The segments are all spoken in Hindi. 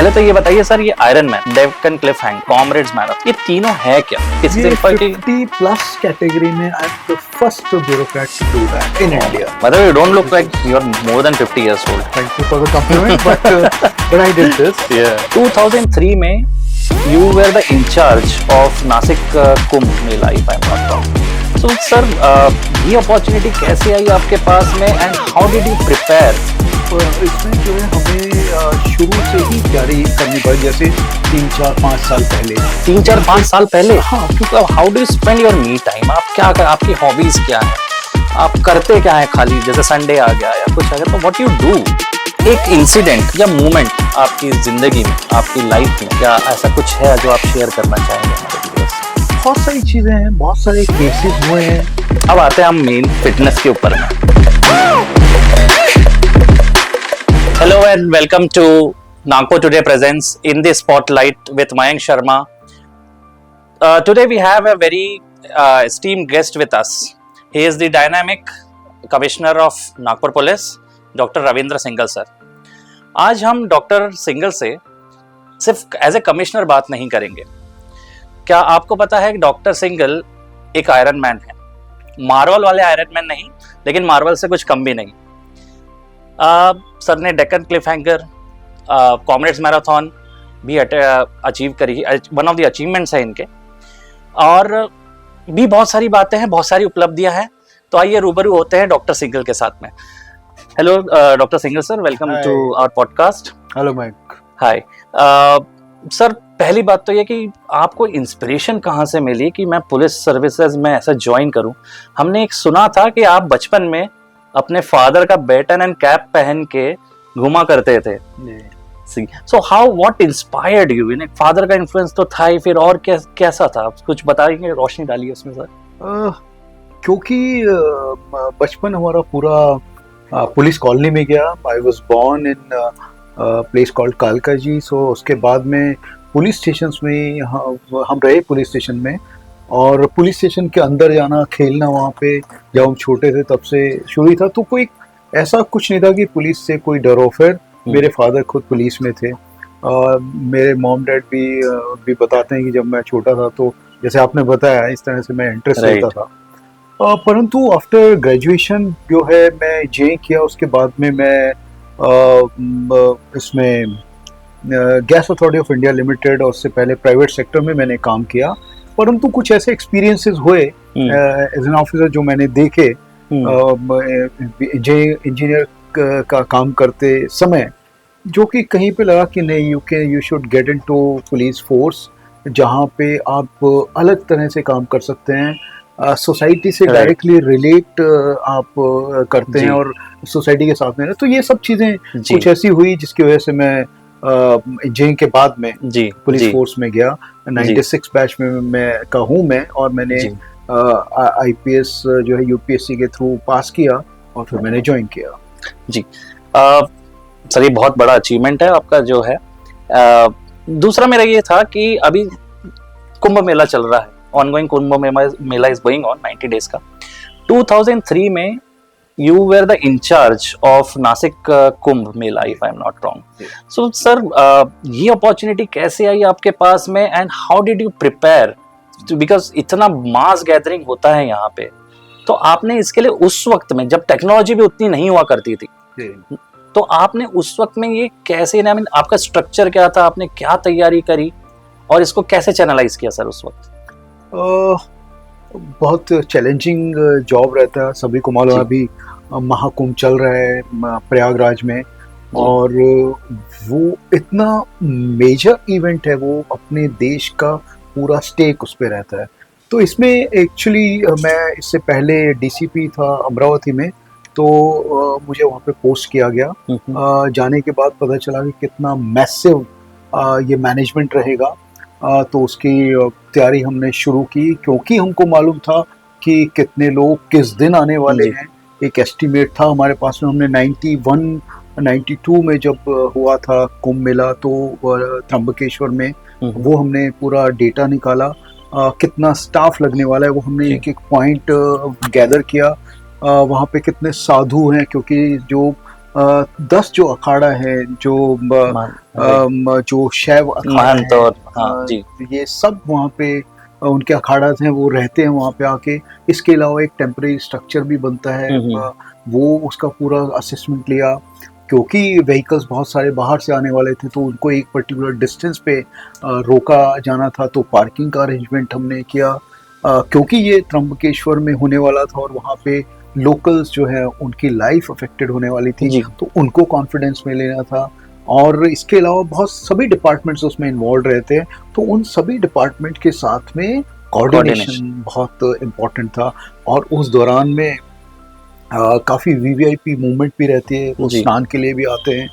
पहले तो ये बताइए सर, ये Ironman, Deccan Cliffhanger, Comrades Marathon, ये तीनों है क्या? ये 50+ कैटेगरी में I am the first bureaucrat to do that in India. मतलब you don't look like you are more than 50 years old. Thank you for the compliment, but I did this. Yeah. 2003 में you were the in charge of Nashik Kumbh Mela, if I'm not wrong. So sir, ये अपॉर्चुनिटी कैसे आई आपके पास में and how did you prepare? इसमें जो है हमें शुरू से ही तैयारी करनी पड़ी, जैसे 3-4-5 साल पहले. 3-4-5 साल पहले? हाँ. क्योंकि how do you spend your me time? आप क्या कर, आपकी हॉबीज क्या है, आप करते क्या है खाली, जैसे संडे आ गया या कुछ आ गया, तो व्हाट यू डू? एक इंसिडेंट या मोमेंट आपकी जिंदगी में, आपकी लाइफ में, क्या ऐसा कुछ है जो आप शेयर करना चाहेंगे हमारे व्यूअर्स से? बहुत सारी चीजें हैं, बहुत सारे केसेस हुए हैं. अब आते हैं हम मेन फिटनेस के ऊपर में. Hello and welcome to Naco today presents in the spotlight with Mayank Sharma. Today we have a very esteemed guest with us. He is the dynamic commissioner of Nagpur Police, doctor Ravindra Singhal sir. आज हम डॉक्टर सिंघल से सिर्फ एज ए कमिश्नर बात नहीं करेंगे. क्या आपको पता है कि डॉक्टर सिंघल एक आयरन मैन है? मार्वल वाले आयरन मैन नहीं, लेकिन मार्वल से कुछ कम भी नहीं. सर ने डेक्कन क्लिफहैंगर, कॉमरेड्स मैराथन भी अचीव करी, वन ऑफ द अचीवमेंट्स है इनके, और भी बहुत सारी बातें हैं, बहुत सारी उपलब्धियां हैं. तो आइए रूबरू होते हैं डॉक्टर सिंघल के साथ में. Hello doctor Singhal sir, welcome to our podcast. Hello Mayank. Hi sir, पहली बात तो ये कि आपको इंस्पिरेशन कहाँ से मिली कि मैं पुलिस सर्विसेज में ऐसा ज्वाइन करूं? हमने एक सुना था कि आप बचपन में अपने फादर का बैटन एंड कैप पहन के घुमा करते थे. So how, what inspired you? In father का इन्फ्लुएंस तो था ही, फिर और कैसा था? कुछ बताएंगे, रोशनी डालिए उसमें सर. क्योंकि बचपन हमारा पूरा पुलिस कॉलोनी में गया. I was born in place called कालका जी. सो उसके बाद में पुलिस स्टेशंस में हम रहे, पुलिस स्टेशन में, और पुलिस स्टेशन के अंदर जाना, खेलना वहाँ पे जब हम छोटे थे तब से शुरू ही था. तो कोई ऐसा कुछ नहीं था कि पुलिस से कोई डर हो. फिर मेरे फादर खुद पुलिस में थे. मेरे मॉम डैड भी बताते हैं कि जब मैं छोटा था तो जैसे आपने बताया इस तरह से मैं इंटरेस्ट लेता था. परंतु आफ्टर ग्रेजुएशन जो है मैं जे किया. उसके बाद में मैं इसमें gas authority of India limited और उससे पहले प्राइवेट सेक्टर में मैंने काम किया. परंतु कुछ ऐसे एक्सपीरियंसेस हुए एज एन ऑफिसर जो मैंने देखे इंजीनियर का काम करते समय, जो कि कहीं पे लगा कि नहीं, you should get into police force जहाँ पे आप अलग तरह से काम कर सकते हैं, सोसाइटी से डायरेक्टली रिलेट आप करते हैं और सोसाइटी के साथ में. तो ये सब चीज़ें कुछ ऐसी हुई जिसकी वजह से मैं जे के बाद में पुलिस फोर्स में गया. 96 बैच में मैं का हूँ मैं, और मैंने IPS जो है UPSC के थ्रू पास किया और फिर मैंने ज्वाइन किया. जी सर, ये बहुत बड़ा अचीवमेंट है आपका जो है. दूसरा मेरा ये था कि अभी कुंभ मेला चल रहा है, ongoing Kumbh Mela is going on 90 days का. 2003 में you were the in charge of Nashik Kumbh Mela, if I'm not wrong. So sir, ये अपॉर्चुनिटी कैसे आई आपके पास में and how did you prepare? Because इतना मास गैदरिंग होता है यहाँ पे, तो आपने इसके लिए उस वक्त में, जब टेक्नोलॉजी भी उतनी नहीं हुआ करती थी, तो आपने उस वक्त में ये कैसे, I mean, आपका स्ट्रक्चर क्या था, आपने क्या तैयारी करी और इसको कैसे चैनलाइज किया सर उस वक्त? बहुत चैलेंजिंग जॉब रहता है. सभी को मालूम है अभी महाकुंभ चल रहा है प्रयागराज में, और वो इतना मेजर इवेंट है, वो अपने देश का पूरा स्टेक उस पर रहता है. तो इसमें एक्चुअली मैं इससे पहले DCP था अमरावती में, तो मुझे वहाँ पे पोस्ट किया गया. जाने के बाद पता चला कि कितना मैसिव ये मैनेजमेंट रहेगा. तो उसकी तैयारी हमने शुरू की, क्योंकि हमको मालूम था कि कितने लोग किस दिन आने वाले हैं. एक एस्टिमेट था हमारे पास में. हमने 92 में जब हुआ था कुंभ मेला, तो त्र्यंबकेश्वर में वो हमने पूरा डेटा निकाला. कितना स्टाफ लगने वाला है वो हमने एक एक पॉइंट गैदर किया. वहाँ पे कितने साधु हैं, क्योंकि जो 10 जो अखाड़ा है, जो जो शैव अखाड़ा महंत है, और हाँ जी ये सब वहाँ पे उनके अखाड़ा हैं, वो रहते हैं वहाँ पे आके। इसके अलावा एक टेम्परेरी स्ट्रक्चर भी बनता है, वो उसका पूरा असेसमेंट लिया, क्योंकि व्हीकल्स बहुत सारे बाहर से आने वाले थे, तो उनको एक पर्टिकुलर डिस्टेंस पे रोका जाना था, तो पार्किंग का अरेंजमेंट हमने किया, क्योंकि ये त्र्यंबकेश्वर में होने वाला था और वहाँ पे लोकल्स जो है उनकी लाइफ अफेक्टेड होने वाली थी, जी तो उनको कॉन्फिडेंस में लेना था। और इसके अलावा बहुत सभी डिपार्टमेंट्स उसमें इन्वॉल्व रहते हैं, तो उन सभी डिपार्टमेंट के साथ में कोऑर्डिनेशन बहुत इम्पोर्टेंट था। और उस दौरान में काफ़ी वीवीआईपी मूवमेंट भी रहती है, वो जी। स्नान के लिए भी आते हैं,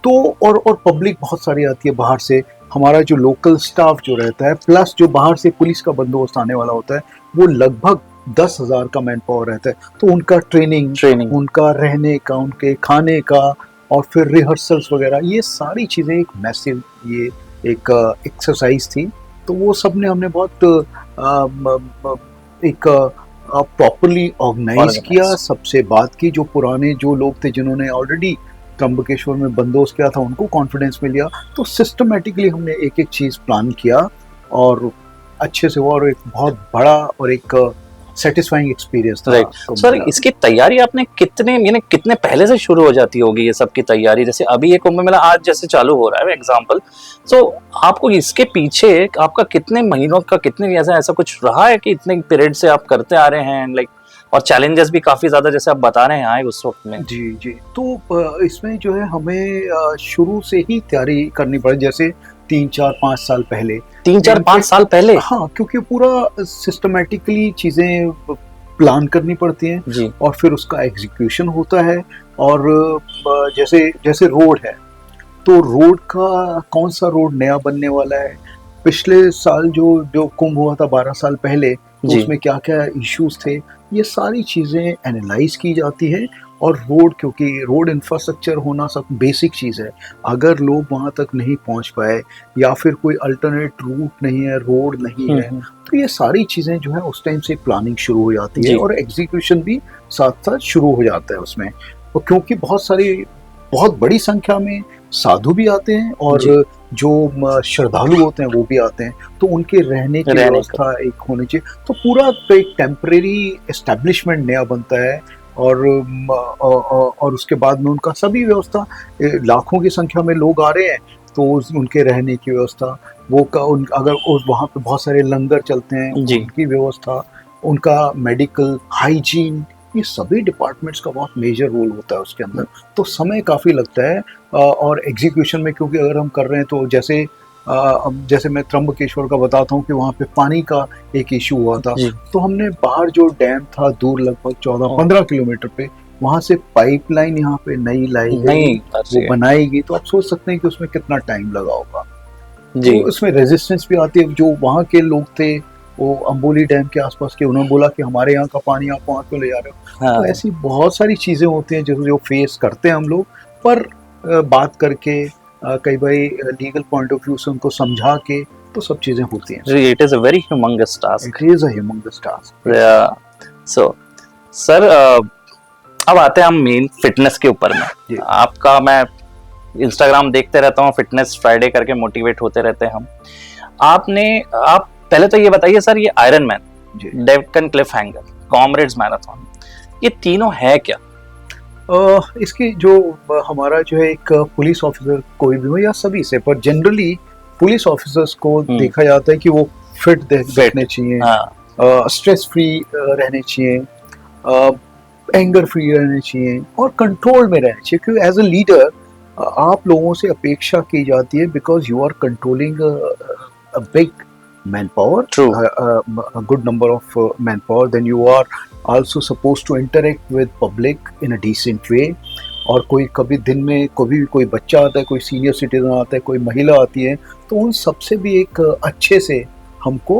तो और पब्लिक बहुत सारी आती है बाहर से। हमारा जो लोकल स्टाफ जो रहता है, प्लस जो बाहर से पुलिस का बंदोबस्त आने वाला होता है, वो लगभग 10,000 का मैन पावर रहता है। तो उनका ट्रेनिंग, उनका रहने का, उनके खाने का, और फिर रिहर्सल्स वगैरह, ये सारी चीज़ें एक मैसिव ये एक एक्सरसाइज थी। तो वो सब ने हमने बहुत एक प्रॉपरली ऑर्गेनाइज किया, सबसे बात की, जो पुराने जो लोग थे जिन्होंने ऑलरेडी त्र्यंबकेश्वर में बंदोबस्त किया था, उनको कॉन्फिडेंस में लिया। तो सिस्टमेटिकली हमने एक एक चीज़ प्लान किया और अच्छे से हुआ, और एक बहुत बड़ा और एक सेटिस्फाइंग एक्सपीरियंस था। राइट सर, इसकी तैयारी आपने कितने पहले से शुरू हो जाती होगी ये सब की तैयारी? जैसे अभी ये कुंभ मेला आज जैसे चालू हो रहा है एग्जांपल, तो आपको इसके पीछे आपका कितने महीनों का, कितने ऐसा कुछ रहा है कि इतने पीरियड से आप करते आ रहे हैं, लाइक, और चैलेंजेस भी काफी ज्यादा जैसे आप बता रहे हैं आए उस वक्त में? जी जी, तो इसमें जो है हमें शुरू से ही तैयारी करनी पड़ी, जैसे 3-4-5 साल पहले। 3-4-5 साल पहले? हाँ, क्योंकि पूरा सिस्टमेटिकली चीजें प्लान करनी पड़ती हैं जी। और फिर उसका एग्जीक्यूशन होता है। और जैसे जैसे रोड है, तो रोड का कौन सा रोड नया बनने वाला है, पिछले साल जो जो कुंभ हुआ था 12 साल पहले, तो उसमें क्या क्या इश्यूज थे, ये सारी चीज़ें एनालाइज की जाती है। और रोड, क्योंकि रोड इंफ्रास्ट्रक्चर होना सब बेसिक चीज़ है, अगर लोग वहाँ तक नहीं पहुँच पाए या फिर कोई अल्टरनेट रूट नहीं है, रोड नहीं है, तो ये सारी चीज़ें जो है उस टाइम से प्लानिंग शुरू हो जाती है और एग्जीक्यूशन भी साथ साथ शुरू हो जाता है उसमें। और क्योंकि बहुत बड़ी संख्या में साधु भी आते हैं और जो श्रद्धालु होते हैं वो भी आते हैं, तो उनके रहने की व्यवस्था एक होनी चाहिए। तो पूरा एक टेम्परेरी एस्टेब्लिशमेंट नया बनता है, और उसके बाद में उनका सभी व्यवस्था, लाखों की संख्या में लोग आ रहे हैं, तो उनके रहने की व्यवस्था, अगर वहाँ पे बहुत सारे लंगर चलते हैं, उनकी व्यवस्था, उनका मेडिकल, हाइजीन, ये सभी डिपार्टमेंट्स का बहुत मेजर रोल होता है उसके अंदर। तो समय काफ़ी लगता है और एग्जीक्यूशन में, क्योंकि अगर हम कर रहे हैं तो जैसे मैं त्र्यंबकेश्वर का बताता हूँ कि वहाँ पे पानी का एक इशू हुआ था, तो हमने बाहर जो डैम था दूर लगभग 14-15 किलोमीटर पे, वहाँ से पाइपलाइन यहाँ पे नई लाई गई, वो बनाई गई। तो आप सोच सकते हैं कि उसमें कितना टाइम लगा होगा। तो उसमें रेजिस्टेंस भी आती है। जो वहाँ के लोग थे, वो अम्बोली डैम के आसपास के, उन्होंने बोला कि हमारे यहाँ का पानी आप वहाँ क्यों ले जा रहे हो। तो ऐसी बहुत सारी चीज़ें होती हैं जो फेस करते हैं हम लोग, पर बात करके कई बार लीगल पॉइंट ऑफ व्यू से उनको समझा के, तो सब चीज़ें होती हैं। It is a very humongous task. It is a humongous task. So sir, अब आते हैं हम मेन फिटनेस के ऊपर में। आपका मैं इंस्टाग्राम देखते रहता हूँ, फिटनेस फ्राइडे करके मोटिवेट होते रहते हैं हम। आप पहले तो ये बताइए सर, ये Ironman, Deccan Cliff hanger, comrades Marathon, ये तीनों है क्या? इसकी जो हमारा जो है एक पुलिस ऑफिसर कोई भी हो या सभी से, पर जनरली पुलिस ऑफिसर्स को देखा जाता है कि वो फिट देखने चाहिए, स्ट्रेस फ्री रहने चाहिए, एंगर फ्री रहने चाहिए और कंट्रोल में रहने चाहिए। क्योंकि एज अ लीडर आप लोगों से अपेक्षा की जाती है, because you are controlling a big manpower, a good number of manpower, then you are also supposed to interact with public in a decent way. और कभी दिन में कोई बच्चा आता है, कोई सीनियर सिटीजन आता है, कोई महिला आती है, तो उन सबसे भी एक अच्छे से हमको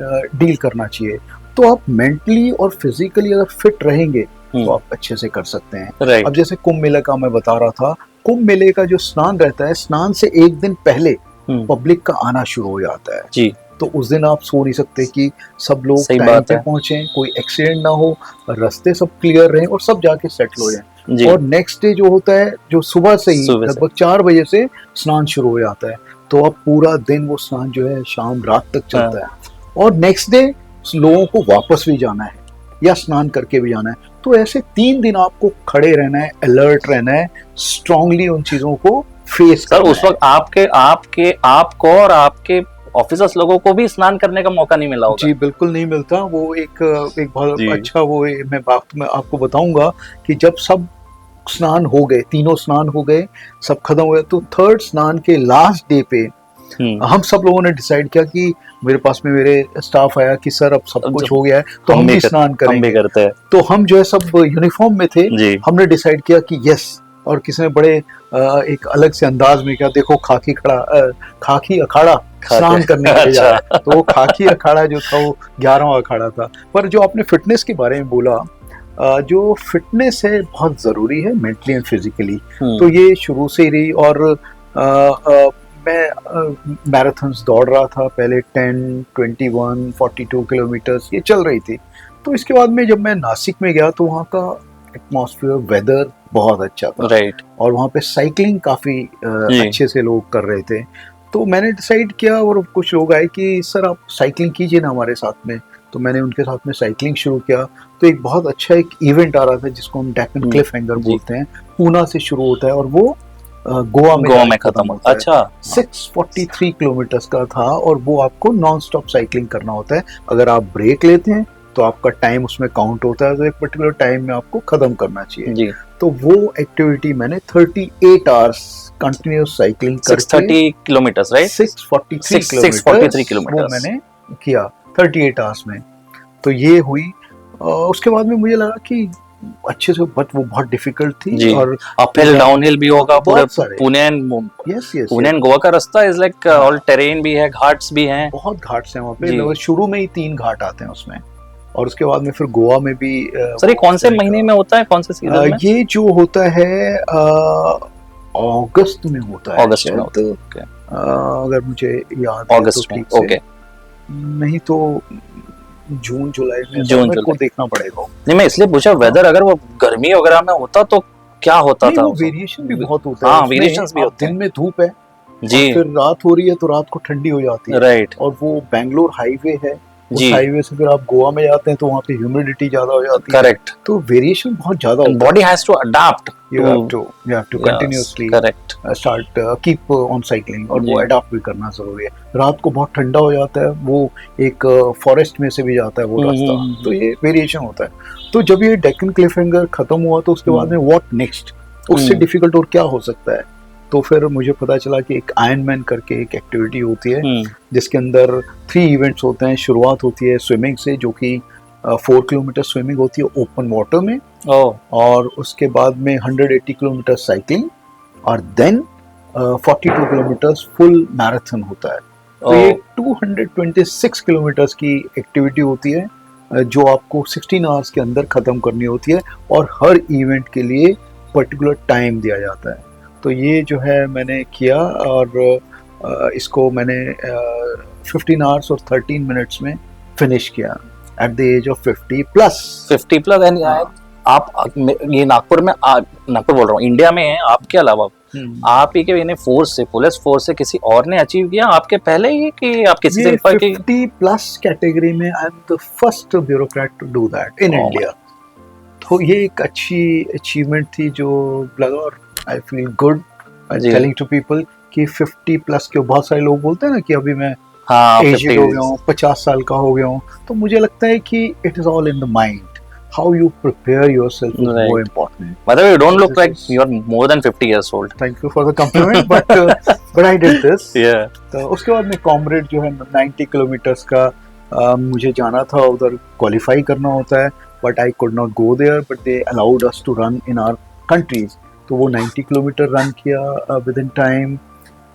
डील करना चाहिए। तो आप मेंटली और फिजिकली अगर फिट रहेंगे तो आप अच्छे से कर सकते हैं। अब जैसे कुंभ मेले का मैं बता रहा था, कुंभ मेले का जो स्नान रहता है, स्नान से एक दिन पहले पब्लिक का आना शुरू हो जाता है जी। तो उस दिन आप सो नहीं सकते कि सब लोग टाइम पे पहुंचे, कोई एक्सीडेंट ना हो, रास्ते सब क्लियर रहे और सब जाके सेटल हो जाए। जी। और नेक्स्ट डे जो होता है, जो सुबह से ही सुबह से। लगभग 4 बजे से स्नान शुरू हो जाता है, तो अब पूरा दिन वो स्नान जो है शाम रात तक चलता है। और नेक्स्ट डे लोगों को वापस भी जाना है या स्नान करके भी जाना है। तो ऐसे 3 दिन आपको खड़े रहना है, अलर्ट रहना है, स्ट्रांगली उन चीजों को फेस सर करना उस है। वक्त आपको और आपके ऑफिसर्स लोगों को भी स्नान करने का मौका नहीं मिला होगा। जी बिल्कुल नहीं मिलता। वो एक बहुत जी। अच्छा मैं बात में आपको बताऊंगा कि जब सब स्नान हो गए, तीनों स्नान हो गए, सब खत्म हो गया, तो थर्ड स्नान के लास्ट डे पे हम सब लोगों ने डिसाइड किया कि मेरे पास में मेरे स्टाफ आया कि सर अब सब अब कुछ जब हो गया है तो हम भी स्नान हम भी करेंगे। करते हैं। तो हम जो है सब यूनिफॉर्म में थे, जी। हमने डिसाइड किया कि यस। और किसी ने बड़े एक अलग से अंदाज में किया, देखो खाकी अखाड़ा स्नान करने के लिए जा रहा है। तो वो खाकी अखाड़ा जो था वो 11वां अखाड़ा था। पर जो आपने फिटनेस के बारे में बोला, जो फिटनेस है बहुत ज़रूरी है मेंटली एंड फिजिकली। तो ये शुरू से ही रही। और मैं मैराथन्स दौड़ रहा था पहले, 10, 21, 42 किलोमीटर्स ये चल रही थी। तो इसके बाद में जब मैं नासिक में गया तो वहाँ का एटमॉस्फेयर, वेदर बहुत अच्छा था। राइट। और वहाँ पे साइकिलिंग काफ़ी अच्छे से लोग कर रहे थे। तो मैंने डिसाइड किया, और कुछ लोग आए कि सर आप साइकिलिंग कीजिए ना हमारे साथ में। तो मैंने उनके साथ में साइकिलिंग शुरू किया। तो एक बहुत अच्छा एक इवेंट आ रहा था जिसको हम डेक्कन क्लिफ हैंगर बोलते हैं। पूना से शुरू होता है और वो गोवा में खत्म होता है। अच्छा। 643 किलोमीटर्स का था और वो आपको नॉन स्टॉप साइकिलिंग करना होता है। अगर आप ब्रेक लेते हैं तो आपका टाइम उसमें काउंट होता है, तो एक पर्टिकुलर टाइम में आपको खत्म करना चाहिए। जी। तो वो एक्टिविटी मैंने 38 आवर्स कंटिन्यूस साइकिलिंग करके 630 किलोमीटर्स राइट। 643 किलोमीटर वो मैंने किया 38 आवर्स में। तो ये हुई। उसके बाद में मुझे लगा कि अच्छे से, बट वो बहुत डिफिकल्ट थी। जी। और अपहिल डाउनहिल भी होगा पूरे बहुत सारे। पुणे एंड गोवा का रास्ता इज लाइक ऑल टेरेन भी है, घाट्स भी हैं। बहुत घाट्स हैं वहाँ जी। पे। लगभग शुरू में ही 3 घाट आते हैं उसमें, और उसके बाद में फिर गोवा में भी। सर ये कौन से महीने में होता है, कौन से सीजन में? ये जो होता है अगस्त में होता है। अगस्त में शायद। होता है। ओके। अगर मुझे याद है तो अगस्त में। ठीक से। ओके। नहीं तो जून जुलाई में, जून मेरे को जुलाई। देखना पड़ेगा। नहीं मैं इसलिए पूछा, वेदर अगर वो गर्मी वगैरह में होता तो क्या होता नहीं, था? वो वेरिएशन भी बहुत होता है। हाँ उसमें वेरिएशंस भी आप होते दिन हैं। में धूप है जी। और फिर रात हो रही है तो रात को ठंडी हो जाती है। राइट। और वो बैंगलोर हाईवे है, उस जी। हाईवे से फिर आप गोवा में जाते हैं तो वहाँ पे ह्यूमिडिटी ज्यादा हो जाती है। करेक्ट। तो वेरिएशन बहुत ज्यादा होता है। Body has to adapt You have to continuously correct. start keep on cycling, और जी। वो अडॉप्ट भी करना जरूरी है। रात को बहुत ठंडा हो जाता है, वो एक फॉरेस्ट में से भी जाता है वो रास्ता। तो ये वेरिएशन होता है। तो जब ये डेक्कन क्लिफ हैंगर खत्म हुआ तो उसके बाद में व्हाट नेक्स्ट, उससे डिफिकल्ट और क्या हो सकता है। तो फिर मुझे पता चला कि एक आयरन मैन करके एक एक्टिविटी होती है जिसके अंदर 3 इवेंट्स होते हैं। शुरुआत होती है स्विमिंग से, जो कि 4 किलोमीटर स्विमिंग होती है ओपन वाटर में। और उसके बाद में 180 किलोमीटर साइकिलिंग, और देन 42 किलोमीटर फुल मैराथन होता है। तो ये 226 किलोमीटर्स की एक्टिविटी होती है जो आपको 16 आवर्स के अंदर ख़त्म करनी होती है, और हर इवेंट के लिए पर्टिकुलर टाइम दिया जाता है। तो ये जो है मैंने किया, और इसको मैंने 15 आवर्स और 13 मिनट्स में फिनिश किया at the age of 50 plus. And आप ये नागपुर बोल रहा हूँ, इंडिया में है आपके अलावा आप ही के फोर्स से, पुलिस फोर्स से किसी और ने अचीव किया आपके पहले ही, कि आप किसी से 50 प्लस कैटेगरी में I am the first bureaucrat to do that in India. तो ये एक अच्छी अचीवमेंट थी जो लगा, और I feel good telling to people कि 50 प्लस के। बहुत सारे लोग बोलते हैं ना कि अभी मैं एजेड हो गया हूँ, 50 साल का हो गया हूँ। तो मुझे लगता है कि it is all in the mind. How you prepare yourself is more important. By the way, you don't look like you are more than 50 years old. Thank you for the compliment, but I did this. Yeah. तो उसके बाद में कॉमरेड जो है 90 किलोमीटर्स का मुझे जाना था, उधर क्वालिफाई करना होता है, but I could not go there, but they allowed us to run in our countries. तो वो 90 किलोमीटर रन किया विद इन टाइम।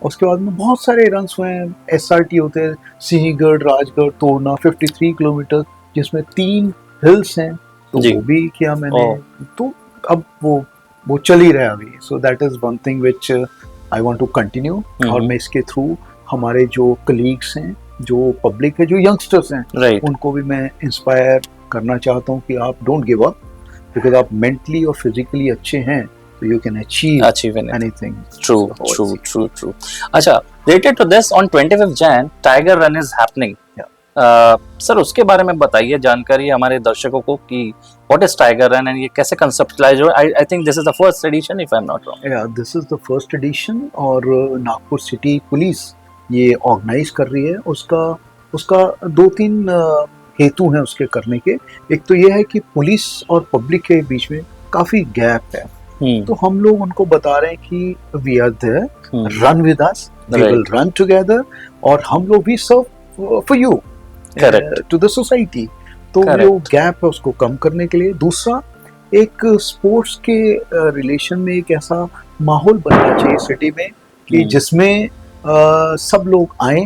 उसके बाद में बहुत सारे रन्स हुए हैं, SRT होते हैं, सिंहगढ़, राजगढ़, तोड़ना, 53 किलोमीटर, जिसमें 3 हिल्स हैं, तो वो भी किया मैंने। तो अब वो चल ही रहा है अभी। So that is one thing which I want to continue. और मैं इसके थ्रू हमारे जो कलीग्स हैं, जो पब्लिक है, जो यंगस्टर्स हैं, उनको भी मैं इंस्पायर करना चाहता हूँ कि आप डोंट गिव अप बिकॉज आप मेंटली और फिजिकली अच्छे हैं तो you can achieve Achieve anything. Anything. True. अच्छा, related to this, on 25th Jan, Tiger Run is happening. Sir उसके बारे में बताइए जानकारी हमारे दर्शकों को कि what is Tiger Run and ये कैसे कंसेप्टलाइज हुआ. I think this is the first edition if I am not wrong. Yeah this is the first edition और नागपुर सिटी पुलिस ये ऑर्गेनाइज कर रही है. उसका 2-3 हेतु हैं उसके करने के. एक तो ये है कि पुलिस और पब्लिक के बीच में काफी गैप है, तो हम लोग उनको बता रहे हैं कि we are there, run with us, we will run together, और हम लोग भी serve for you to the society. तो जो गैप है उसको कम करने के लिए. दूसरा, एक स्पोर्ट्स के रिलेशन में एक ऐसा माहौल बनना चाहिए सिटी में कि जिसमें सब लोग आए,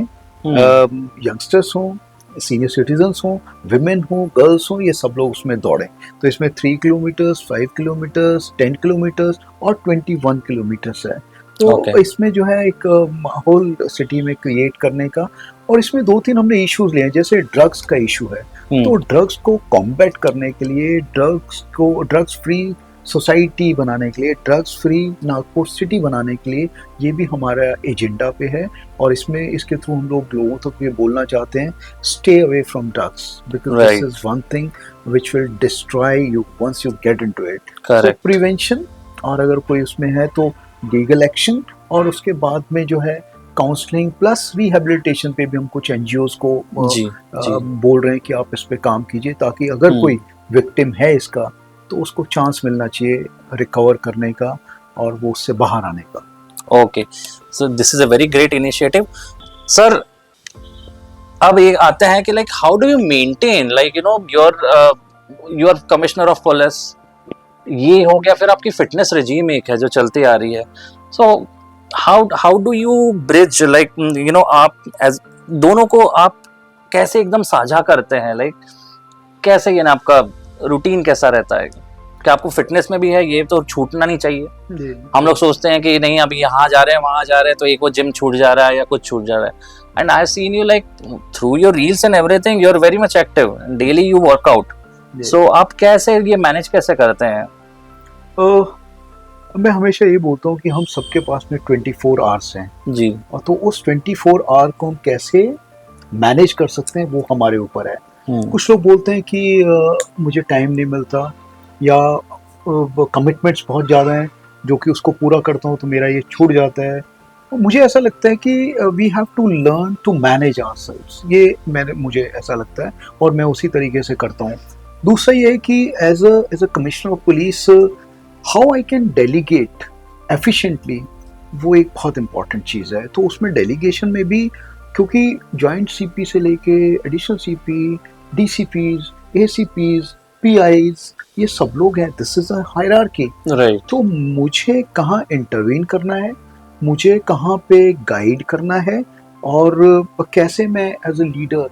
यंगस्टर्स हों, सीनियर सिटीजन्स हों, विमेन हों, गर्ल्स हों, ये सब लोग उसमें दौड़ें. तो इसमें 3 किलोमीटर्स, 5 किलोमीटर्स, 10 किलोमीटर्स और 21 किलोमीटर्स है. तो इसमें जो है एक माहौल सिटी में क्रिएट करने का. और इसमें 2-3 हमने इश्यूज लिए हैं, जैसे ड्रग्स का इशू है. तो ड्रग्स को कॉम्बैट करने के लिए, ड्रग्स फ्री सोसाइटी बनाने के लिए, ड्रग्स फ्री नागपुर सिटी बनाने के लिए ये भी हमारा एजेंडा पे है. और इसके थ्रू हम लोग लोगों तक ये बोलना चाहते हैं, stay away from drugs, because this is one thing which will destroy you once you get into it. So prevention, और अगर कोई उसमें है तो लीगल एक्शन, और उसके बाद में जो है काउंसलिंग प्लस रिहेबिलिटेशन पे भी हम कुछ एनजीओज को बोल रहे हैं कि आप इस पे काम कीजिए, ताकि अगर कोई विक्टिम है इसका तो उसको चांस मिलना चाहिए रिकवर करने का और वो उससे बाहर आने का. Okay, so this is a very great initiative. Sir अब ये आते हैं कि like how do you maintain, like you know your commissioner of police, ये हो गया, फिर आपकी फिटनेस रेजीम एक है जो चलती आ रही है. So how do you bridge, like you know आप एज दोनों को आप कैसे एकदम साझा करते हैं, लाइक कैसे ये ना आपका रूटीन कैसा रहता है कि आपको फिटनेस में भी है, ये तो छूटना नहीं चाहिए. हम लोग सोचते हैं कि नहीं अभी यहाँ जा रहे हैं वहाँ जा रहे हैं तो एक वो जिम छूट जा रहा है या कुछ छूट जा रहा है. And I have seen you like through your reels and everything you are very much active, daily you workout. So आप कैसे ये मैनेज कैसे करते हैं? मैं हमेशा ये बोलता हूँ कि हम सबके पास में 24 आवर्स हैं जी, और तो उस 24 आवर को हम कैसे मैनेज कर सकते हैं वो हमारे ऊपर है. कुछ लोग बोलते हैं कि मुझे टाइम नहीं मिलता या कमिटमेंट्स बहुत ज़्यादा हैं जो कि उसको पूरा करता हूँ तो मेरा ये छूट जाता है. तो मुझे ऐसा लगता है कि we have to learn to manage ourselves. ये मुझे ऐसा लगता है और मैं उसी तरीके से करता हूँ. दूसरा ये है कि as a commissioner of police how I can delegate efficiently, वो एक बहुत इंपॉर्टेंट चीज़ है. तो उसमें डेलीगेशन में भी, क्योंकि जॉइंट सीपी से लेके एडिशनल सीपी, डीसीपीज, एसीपीज, पीआईज, ये सब लोग हैं. This is a hierarchy. Right. तो मुझे कहाँ इंटरवीन करना है, मुझे कहाँ पे गाइड करना है, और कैसे मैं एज अ लीडर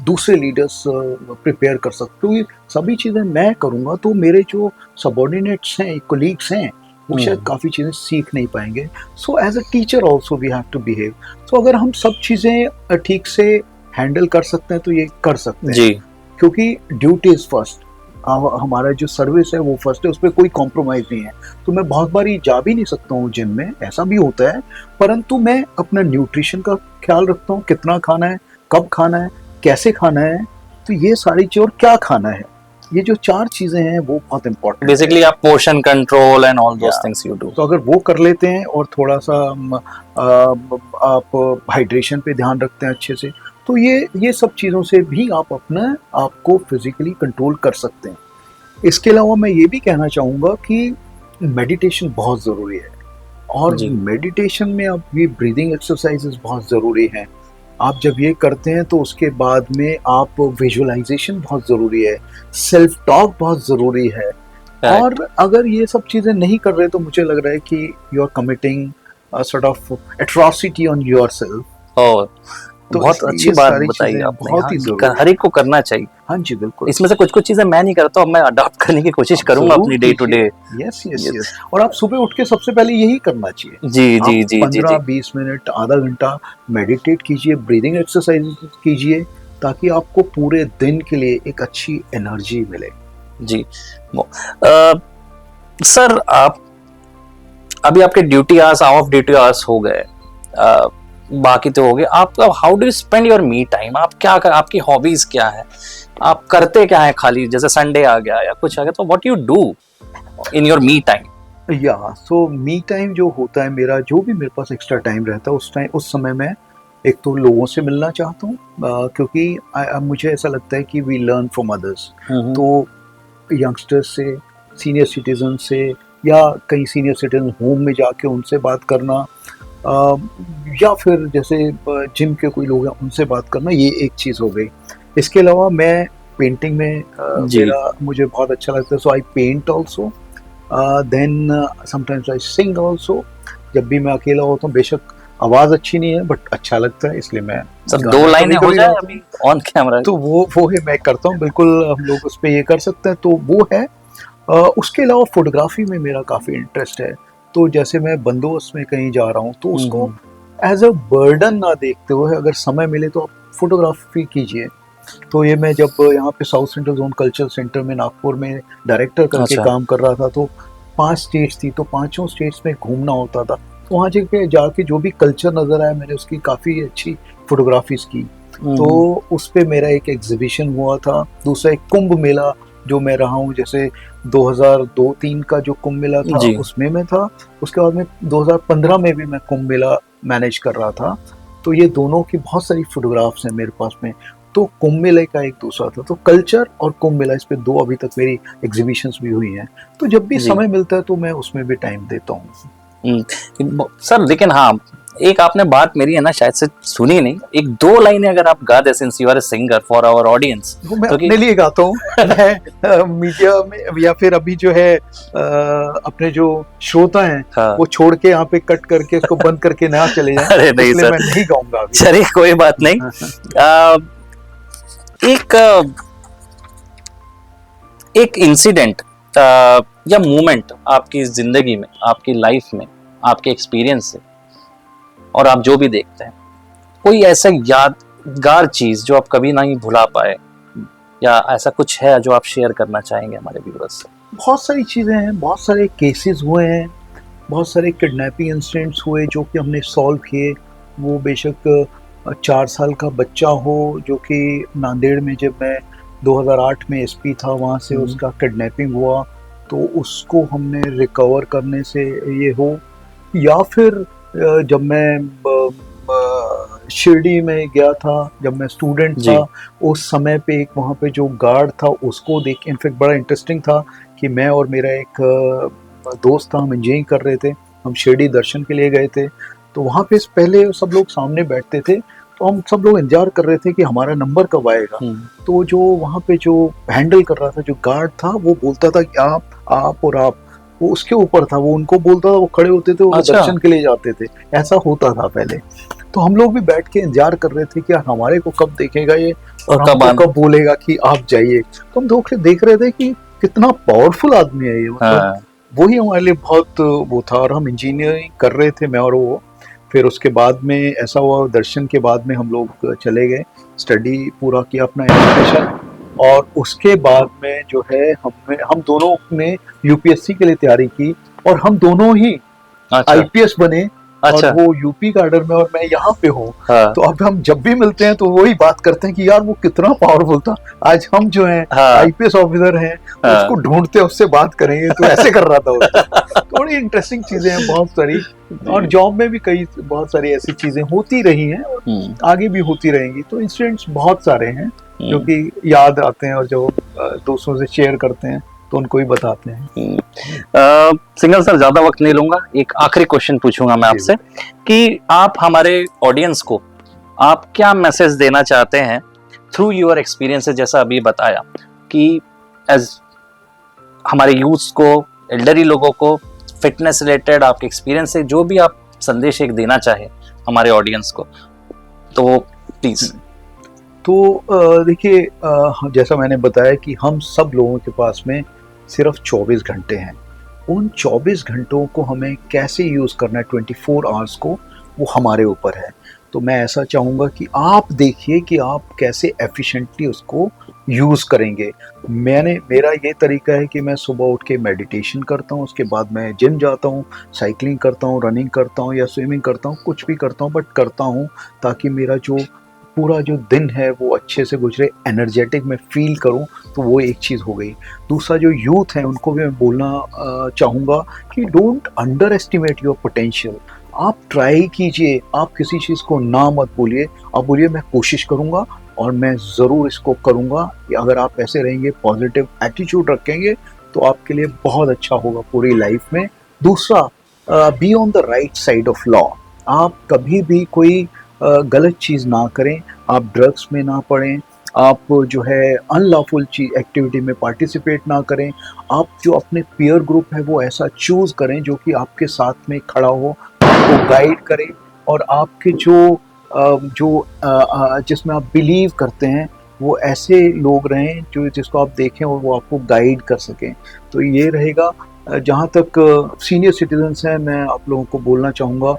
दूसरे लीडर्स प्रिपेयर कर सकते हूँ. सभी चीज़ें मैं करूँगा तो मेरे जो सबऑर्डिनेट्स हैं, कोलीग्स हैं, वो शायद काफ़ी चीज़ें सीख नहीं पाएंगे. So as a teacher also we have to behave. तो अगर हम सब चीज़ें ठीक से हैंडल कर सकते हैं तो ये कर सकते हैं जी, क्योंकि ड्यूटी इज फर्स्ट. हमारा जो सर्विस है वो फर्स्ट है, उस पर कोई कॉम्प्रोमाइज़ नहीं है. तो मैं बहुत बारी जा भी नहीं सकता हूँ जिम में, ऐसा भी होता है, परंतु मैं अपना न्यूट्रिशन का ख्याल रखता हूँ, कितना खाना है, कब खाना है, कैसे खाना है. तो ये सारी चीज़, और क्या खाना है, ये जो 4 चीजें हैं वो बहुत इंपॉर्टेंट. बेसिकली आप portion control and all those things you do. तो अगर वो कर लेते हैं और थोड़ा सा आप हाइड्रेशन पे ध्यान रखते हैं अच्छे से, तो ये सब चीज़ों से भी आप अपना आपको फिजिकली कंट्रोल कर सकते हैं. इसके अलावा मैं ये भी कहना चाहूँगा कि मेडिटेशन बहुत ज़रूरी है. और मेडिटेशन में आप ये ब्रीदिंग एक्सरसाइजेस बहुत ज़रूरी हैं. आप जब ये करते हैं तो उसके बाद में आप विजुअलाइजेशन बहुत ज़रूरी है, सेल्फ टॉक बहुत ज़रूरी है. और अगर ये सब चीज़ें नहीं कर रहे तो मुझे लग रहा है कि you are committing sort of atrocity on yourself. तो बहुत अच्छी बात बताई आपने. बहुत ही हर एक को करना चाहिए. हाँ जी, बिल्कुल. इसमें से कुछ चीजें मैं नहीं करता हूँ, मैं अडॉप्ट करने की कोशिश करूंगा अपनी day to day. Yes yes yes. और आप सुबह उठ के सबसे पहले यही करना चाहिए. जी जी जी. 15-20 मिनट, आधा घंटा मेडिटेट कीजिए, ब्रीदिंग एक्सरसाइज कीजिए, ताकि आपको पूरे दिन के लिए एक अच्छी एनर्जी मिले. जी। सर, आप अभी आपके duty hours, of duty hours हो गए, बाकी तो हो गए, आप how do you spend your me time? आप क्या कर, आपकी हॉबीज क्या है, आप करते क्या है खाली, जैसे संडे आ गया या कुछ आ गया, तो what you do in your me time? या सो मी टाइम जो होता है मेरा, जो भी मेरे पास एक्स्ट्रा टाइम रहता है उस समय मैं एक तो लोगों से मिलना चाहता हूँ, क्योंकि मुझे ऐसा लगता है कि वी लर्न फ्रॉम अदर्स। तो यंगस्टर्स से, सीनियर सिटीजन से, या कहीं सीनियर सिटीजन होम में जाके उनसे बात करना, या फिर जैसे जिम के कोई लोग हैं उनसे बात करना, ये एक चीज़ हो गई। इसके अलावा मैं पेंटिंग में मेरा मुझे बहुत अच्छा लगता है, so I paint also, then sometimes I sing also. जब भी मैं अकेला होता हूँ, बेशक आवाज़ अच्छी नहीं है बट अच्छा लगता है, इसलिए मैं सर 2 लाइनें हो जाए अभी ऑन कैमरा, तो वो है मैं करता हूँ, बिल्कुल हम लोग उस पर ये कर सकते हैं, तो वो है। उसके अलावा फोटोग्राफी में मेरा काफ़ी इंटरेस्ट है, तो जैसे मैं बंदोबस्त में कहीं जा रहा हूँ तो उसको एज अ बर्डन ना देखते हुए अगर समय मिले तो आप फोटोग्राफी कीजिए। तो ये मैं जब यहाँ पे south central zone culture centre में नागपुर में डायरेक्टर करके काम कर रहा था, तो 5 स्टेट्स थी, तो 5 स्टेट्स में घूमना होता था, तो वहाँ जाके जो भी कल्चर नज़र आया मैंने उसकी काफ़ी अच्छी फोटोग्राफीज की। तो उस पे मेरा एक एग्जीबिशन हुआ था। दूसरा एक कुंभ मेला जो मैं रहा हूँ, जैसे 2002-3 का जो कुंभ मेला था उसमें मैं था। उसके बाद में 2015 में भी मैं कुंभ मेला मैनेज कर रहा था। तो ये दोनों की बहुत सारी फोटोग्राफ्स हैं मेरे पास में। तो कुंभ मेले का एक दूसरा था, तो कल्चर और कुंभ मेला, इस पे 2 अभी तक मेरी एग्जीबिशंस भी हुई हैं। तो जब भी समय मिलता है तो मैं उसमें भी टाइम देता हूँ। सर लेकिन हाँ, एक आपने बात मेरी है ना शायद से सुनी नहीं, एक 2 लाइनें अगर आप गा दे, since you are a singer for our audience. वो मैं अपने लिए गाता हूँ। मैं मीडिया में या फिर अभी जो है अपने जो श्रोता हैं वो छोड़ के यहाँ पे कट करके उसको बंद करके ना चले जाएं। अरे नहीं सर, मैं नहीं गाऊंगा अभी। चलिए कोई बात नहीं। एक इंसिडेंट या मोमेंट आपकी जिंदगी में, आपकी लाइफ में, आपके एक्सपीरियंस से, और आप जो भी देखते हैं, कोई ऐसा यादगार चीज जो आप कभी नहीं भुला पाए, या ऐसा कुछ है जो आप शेयर करना चाहेंगे हमारे व्यूअर्स से? बहुत सारी चीजें हैं, बहुत सारे केसेस हुए हैं, बहुत सारे किडनैपिंग इंसिडेंट्स हुए जो कि हमने सॉल्व किए। वो बेशक 4 साल का बच्चा हो जो कि नांदेड़ में, जब मैं 2008 में एसपी था, वहाँ से उसका किडनैपिंग हुआ, तो उसको हमने रिकवर करने से ये हो, या फिर जब मैं शिरडी में गया था, जब मैं स्टूडेंट था, उस समय पे एक वहाँ पे जो गार्ड था उसको देख, इनफैक्ट बड़ा इंटरेस्टिंग था कि मैं और मेरा एक दोस्त था, हम इंजीनियरिंग कर रहे थे, हम शिरडी दर्शन के लिए गए थे। तो वहाँ पे पहले सब लोग सामने बैठते थे, तो हम सब लोग इंतजार कर रहे थे कि हमारा नंबर कब आएगा। तो जो वहाँ पे जो हैंडल कर रहा था, जो गार्ड था, वो बोलता था कि आप और आप, वो उसके ऊपर था, वो उनको बोलता था, वो खड़े होते थे, वो दर्शन के लिए जाते थे। ऐसा होता था पहले। तो हम लोग भी बैठ के इंतजार कर रहे थे कि हमारे को कब देखेगा ये और हमको कब बोलेगा कि आप जाइए। तो हम देख रहे थे कि कितना पावरफुल आदमी है ये, मतलब वही हमारे लिए बहुत वो था। और हम इंजीनियरिंग कर रहे थे, मैं और वो। फिर उसके बाद में ऐसा हुआ, दर्शन के बाद में हम लोग चले गए, स्टडी पूरा किया अपना एजुकेशन, और उसके बाद में जो है हम दोनों ने यूपीएससी के लिए तैयारी की, और हम दोनों ही आईपीएस बने। और वो यूपी का आर्डर में और मैं यहाँ पे हूँ। तो अब हम जब भी मिलते हैं तो वही बात करते हैं कि यार वो कितना पावरफुल था, आज हम जो हैं आईपीएस ऑफिसर हैं, उसको ढूंढते उससे बात करेंगे। तो ऐसे कर रहा था। थोड़ी इंटरेस्टिंग चीजें हैं बहुत सारी, और जॉब में भी कई बहुत सारी ऐसी चीजें होती रही हैं और आगे भी होती रहेंगी। तो इंसिडेंट्स बहुत सारे हैं जो कि याद आते हैं, और जो दोस्तों से शेयर करते हैं तो उनको ही बताते हैं। सिंगल सर, ज्यादा वक्त नहीं लूंगा, एक आखिरी क्वेश्चन पूछूंगा मैं आपसे कि आप हमारे ऑडियंस को आप क्या मैसेज देना चाहते हैं थ्रू योर एक्सपीरियंसेस, जैसा अभी बताया कि एज हमारे यूथ को, एल्डरी लोगों को, फिटनेस रिलेटेड आपके एक्सपीरियंस से जो भी आप संदेश एक देना चाहे हमारे ऑडियंस को, तो प्लीज। तो देखिए, जैसा मैंने बताया कि हम सब लोगों के पास में सिर्फ 24 घंटे हैं। उन 24 घंटों को हमें कैसे यूज़ करना है, 24 आवर्स को, वो हमारे ऊपर है। तो मैं ऐसा चाहूँगा कि आप देखिए कि आप कैसे एफिशिएंटली उसको यूज़ करेंगे। मेरा ये तरीका है कि मैं सुबह उठ के मेडिटेशन करता हूँ, उसके बाद मैं जिम जाता हूँ, साइकिलिंग करता हूँ, रनिंग करता हूँ या स्विमिंग करता हूँ, कुछ भी करता हूँ बट करता हूँ ताकि मेरा जो पूरा जो दिन है वो अच्छे से गुजरे, एनर्जेटिक मैं फ़ील करूँ, तो वो एक चीज़ हो गई। दूसरा जो यूथ है उनको भी मैं बोलना चाहूँगा कि don't under estimate your potential. आप ट्राई कीजिए, आप किसी चीज़ को ना मत बोलिए, आप बोलिए मैं कोशिश करूँगा और मैं ज़रूर इसको करूँगा। अगर आप ऐसे रहेंगे, पॉजिटिव एटीट्यूड रखेंगे, तो आपके लिए बहुत अच्छा होगा पूरी लाइफ में। दूसरा, be on the right side of law. आप कभी भी कोई गलत चीज़ ना करें, आप ड्रग्स में ना पड़ें, आप जो है अनलॉफुल चीज एक्टिविटी में पार्टिसिपेट ना करें। आप जो अपने पीयर ग्रुप है वो ऐसा चूज़ करें जो कि आपके साथ में खड़ा हो, आपको गाइड करे, और आपके जिसमें आप बिलीव करते हैं वो ऐसे लोग रहें जो जिसको आप देखें और वो आपको गाइड कर सकें। तो ये रहेगा। जहाँ तक सीनियर सिटीजन्स हैं, मैं आप लोगों को बोलना चाहूँगा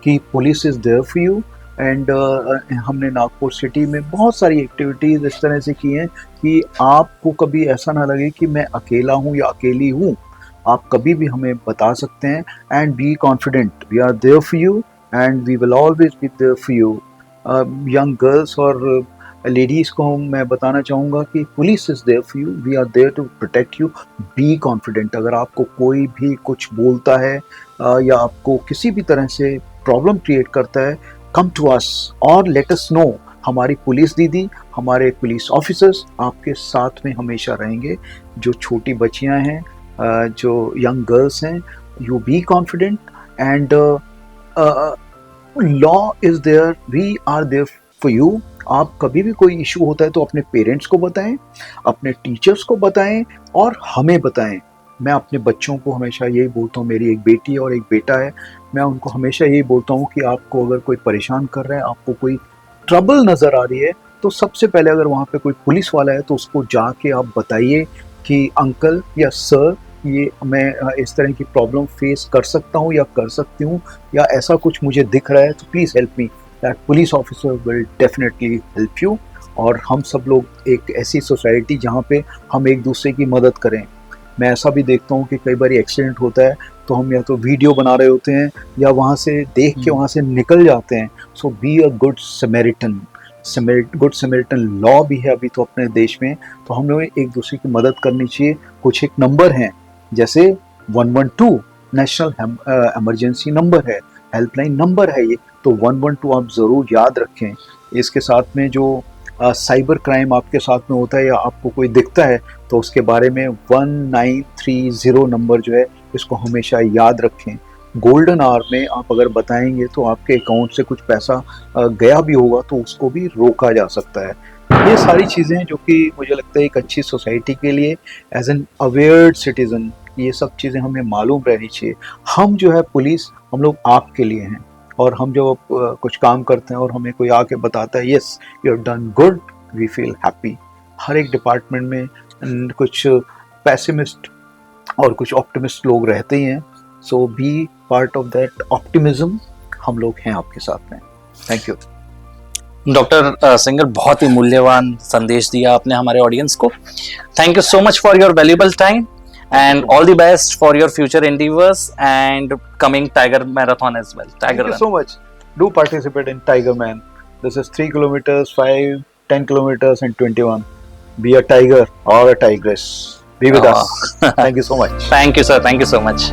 कि police is there for you. And हमने नागपुर सिटी में बहुत सारी एक्टिविटीज़ इस तरह से की हैं कि आपको कभी ऐसा ना लगे कि मैं अकेला हूँ या अकेली हूँ। आप कभी भी हमें बता सकते हैं। And be confident, we are there for you and we will always be there for you. Young girls और लेडीज़ को मैं बताना चाहूँगा कि police is there for you, we are there to protect you. Be confident. अगर आपको कोई भी कुछ बोलता है या आपको किसी भी तरह से प्रॉब्लम क्रिएट करता है, कम टू अस और लेट अस नो। हमारी पुलिस दीदी, हमारे पुलिस ऑफिसर्स आपके साथ में हमेशा रहेंगे। जो छोटी बच्चियां हैं, जो यंग गर्ल्स हैं, you be confident and law is there, we are there for you. आप कभी भी कोई इशू होता है तो अपने पेरेंट्स को बताएं, अपने टीचर्स को बताएं और हमें बताएं। मैं अपने बच्चों को हमेशा यही बोलता हूँ, मेरी एक बेटी और एक बेटा है, मैं उनको हमेशा यही बोलता हूँ कि आपको अगर कोई परेशान कर रहा है, आपको कोई ट्रबल नज़र आ रही है, तो सबसे पहले अगर वहाँ पे कोई पुलिस वाला है तो उसको जाके आप बताइए कि अंकल या सर, ये मैं इस तरह की प्रॉब्लम फेस कर सकता हूँ या कर सकती हूँ, या ऐसा कुछ मुझे दिख रहा है, तो please help me. That police officer will definitely help you. और हम सब लोग एक ऐसी सोसाइटी जहाँ पे हम एक दूसरे की मदद करें। मैं ऐसा भी देखता हूँ कि कई बार एक्सीडेंट होता है तो हम या तो वीडियो बना रहे होते हैं या वहाँ से देख के वहाँ से निकल जाते हैं। So be a good Samaritan. Good Samaritan law भी है अभी तो अपने देश में, तो हम लोग एक दूसरे की मदद करनी चाहिए। कुछ एक नंबर हैं, जैसे 112 नेशनल इमरजेंसी नंबर है, हेल्पलाइन नंबर है ये, तो 112 आप ज़रूर याद रखें। इसके साथ में जो साइबर क्राइम आपके साथ में होता है या आपको कोई दिखता है तो उसके बारे में 1930 नंबर जो है, इसको हमेशा याद रखें। गोल्डन आवर में आप अगर बताएंगे तो आपके अकाउंट से कुछ पैसा गया भी होगा तो उसको भी रोका जा सकता है। ये सारी चीज़ें जो कि मुझे लगता है एक अच्छी सोसाइटी के लिए एज एन अवेयर सिटीज़न, ये सब चीज़ें हमें मालूम रहनी चाहिए। हम जो है पुलिस, हम लोग आपके लिए हैं, और हम जो कुछ काम करते हैं और हमें कोई आके बताता है yes you have done good, we feel happy. हर एक डिपार्टमेंट में कुछ पैसिमिस्ट और कुछ ऑप्टिमिस्ट लोग रहते ही हैं। So be part of that optimism. हम लोग हैं आपके साथ में। Thank you. डॉक्टर सिंगर, बहुत ही मूल्यवान संदेश दिया आपने हमारे ऑडियंस को। Thank you so much for your valuable time and all the best for your future endeavors and coming Tiger Marathon as well. Thank you so much. Do participate in Tiger Man. This is 3 kilometers, 5, 10 kilometers and 21. Be a tiger or a tigress. Be with us. Thank you so much. Thank you, sir. Thank you so much.